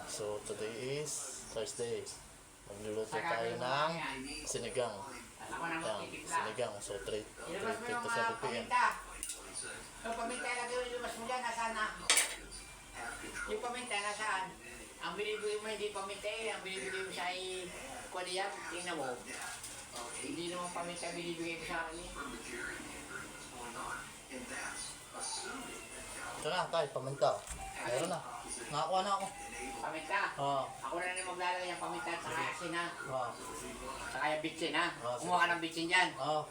So today is Thursday. Magluluto tayo ng sinigang. Yan, sinigang. So 3 to 7 p.m. Yung paminta lagi yung ilabas mo dyan, nasaan na? Yung paminta, nasaan? Ang binibigay mo hindi paminta ang binibigay mo sa kuliyan, tingnan mo. Hindi naman paminta binibigay mo sa akin Ito na tayo, paminta. Meron na. Nakakuha na ako. Paminta? Oo. Ako na rin maglalagay ng paminta at saka asin ha. Oo. Saka yung bitsin ha. Oo. Kumuha ka ng bitsin dyan. Oo.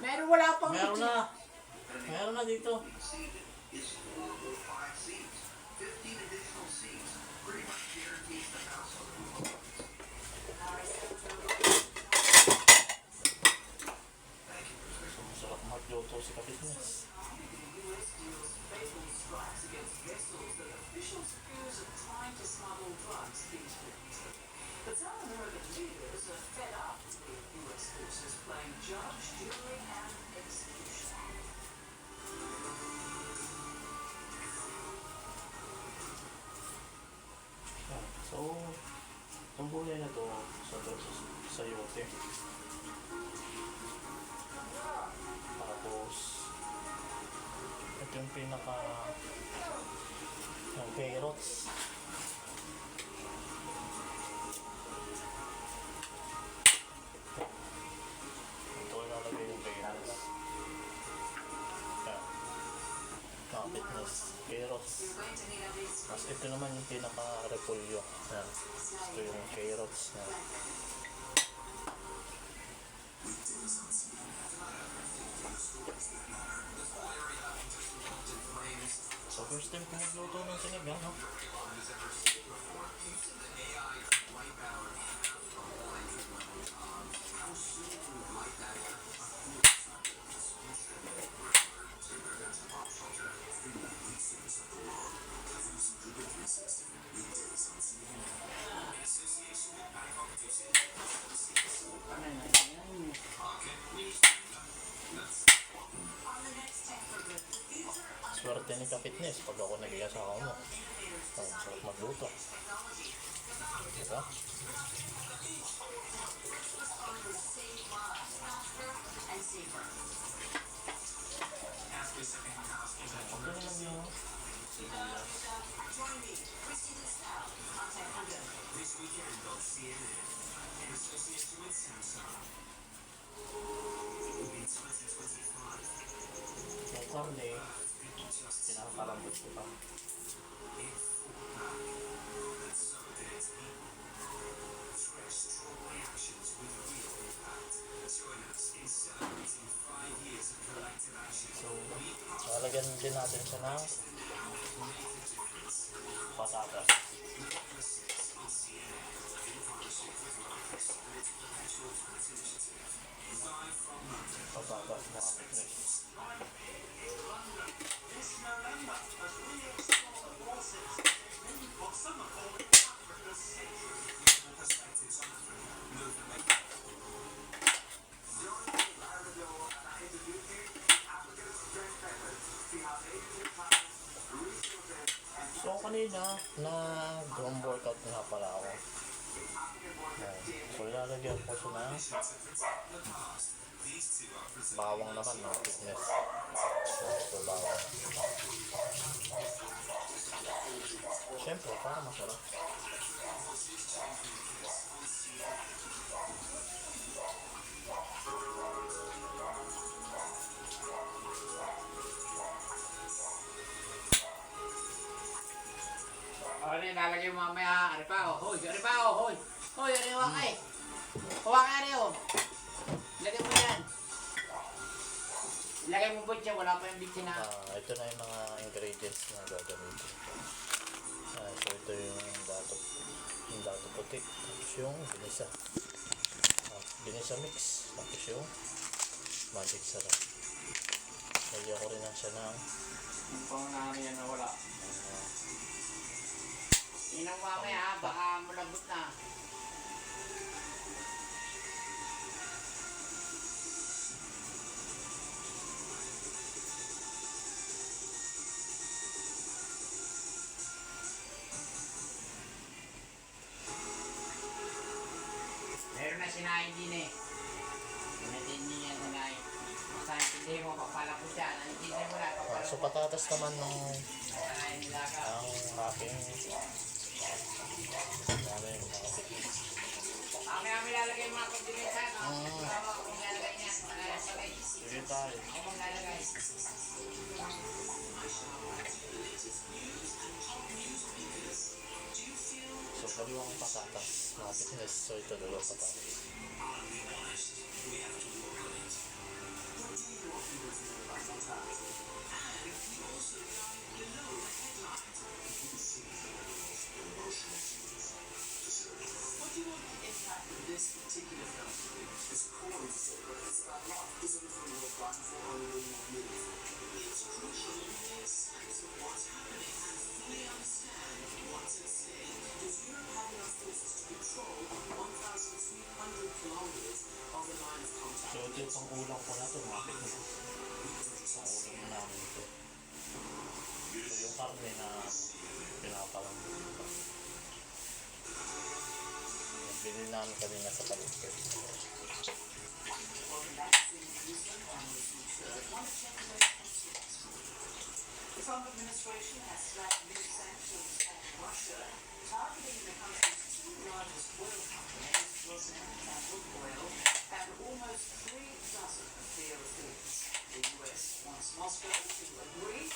Meron wala pang Meron bitsin. na. Meron na dito. Masarap magluto si Kapitnes. But some American leaders are fed up with U.S. forces playing judge, jury, and executioner. So, itong gulay na to sa yote. Tapos, ito yung yung carrots. Ito ilalagay yung carrots. Kapitnes, carrots. Tapos ito naman yung pinaka-repolyo. Yan. Ito yung carrots. Yan. So first time ko magluto ng sinigang, no? Swerte ni Kapitnes pag ako nag-iasawa mo. Oh, sarap magluto. Diba? Ang galing lang yun. May karne. Pinakakalambot ko pa. So, lalagyan din natin siya ng patatas. Patatas na Kapitnes. So kanina, nag-home workout na pala ako. So ilalagyan ko siya ng bawang naman, no? Fitness. So bawang. Siyempre, para masarap. Ano yung lalagay mo mamaya? Ari pa oh. Hoy, ari pa oh. Hoy. Hoy, ari wakay. Wakay ari oh. Lagay mo yan. Lagay mo po siya, wala pa yung bitsin na. Ito na yung mga ingredients na gagamitin. So ito yung dato puti. Tapos yung ginisa. Ginisa mix. Tapos yung magic sarap. Lagyan ko rin lang siya ng Kung namin yan na wala. Inang mamaya, baka malambot na. sinain din eh. Pinatindi niya sinain. Basta intindihin mo, papala ko siya. Naintindihin mo lang, papala So ko. patatas naman ng Sanayin nila ka. aking namin Kami lalagay yung mga kondimentan. Bawa ko lalagay niya. sige tayo. Ako maglalagay. So dalawang patatas mga fitness. So ito dalawang patatas. So ito yung pang-ulang ko na ito mga fitness. Pang-ulang na namin ito. So yung karne na pinapalang dito. Yung binili namin kanina sa palengke. The Trump administration has slapped new sanctions on Russia, targeting the country's two largest oil companies, Rosneft and Lukoil, and almost 3 dozen of their affiliates. The US wants Moscow to agree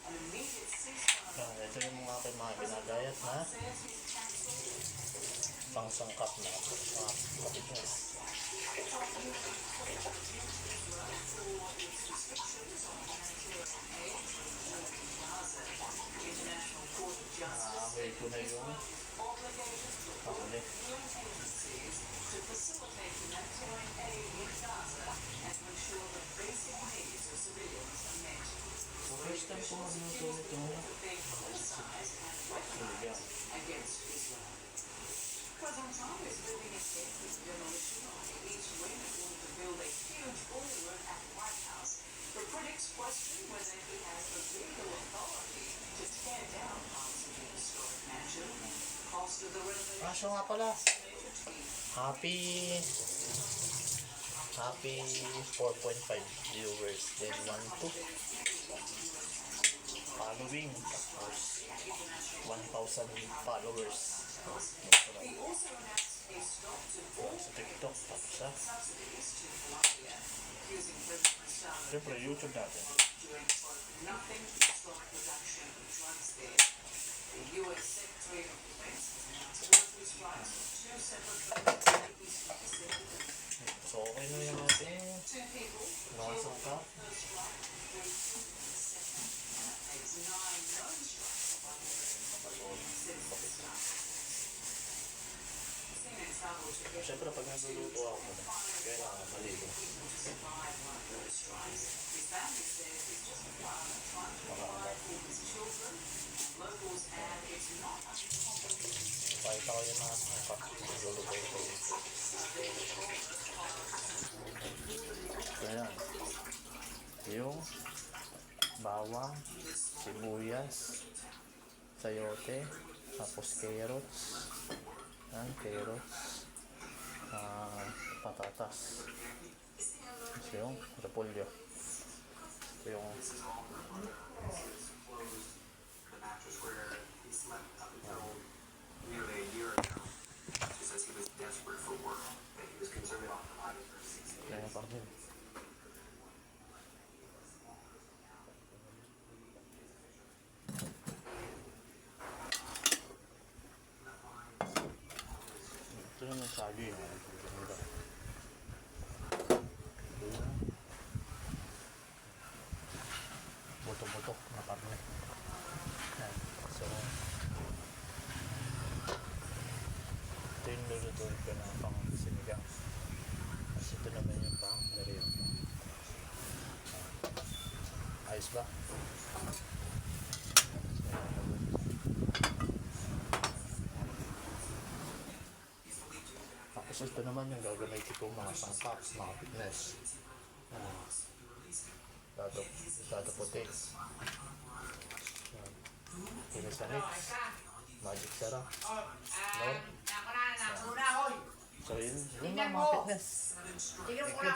an immediate ceasefire. So ito yung mga aking mga ginagayat na Says he's cancelled pangsangkap na mga fitness. International Court of Justice Naamoy ko na yung obligated to pakuli. UN agencies to facilitate humanitarian aid in Gaza and to ensure that basic needs of civilians are met. So first time ko magluto nito For being politicized and weaponized against Israel. President Trump is moving ahead with the demolition of the East Wing in order to build a huge ballroom at the White House. The critics question whether he has the legal authority to tear down parts of the historic mansion. Cost of the renovation So nga pala, major team. happy 4.5 viewers, then 1 to following, tapos 1,000 followers. He also announced a stop to all Sa TikTok, tapos sa subsidies to Colombia, accusing President Salvador siyempre YouTube natin. doing nothing to stop production of drugs there. The U.S. Secretary of Defense has announced workers' strikes on 2 separate fronts in the Eastern Pacific. So okay na yung ating 2 people mga sangkap. first strike, 3 the second, and it takes 9 known strikes by since the start. CNN traveled to get Siyempre pag nagluluto ako, kailangan maligo. people to survive one of those strikes. His family says he's just a father trying to provide for his children. Locals add it's not uncommon. Pakita ko yung mga sangkap. Nagluluto ko dito. Ayan. Yung bawang, sibuyas, sayote, tapos carrots. Yan, carrots. Patatas. Ito yung repolyo. Ito yung The mattress where he slept up until nearly a year ago. She says he was desperate for work, that he was concerned about providing her 6 kaya parang ito yung sagi. Buto-buto na parang yan. So ito yung lulutuin ko na pang sinigang. Kasi ito naman yung pang merienda. Ayos ba? Tapos ito naman yung gagamitin ko mga sangkap, mga fitness. Dato puti. Pinisanit. Magic sarap. Ako na, hoy. So So yun lang Tingnan mga mo. fitness. Tingnan mo na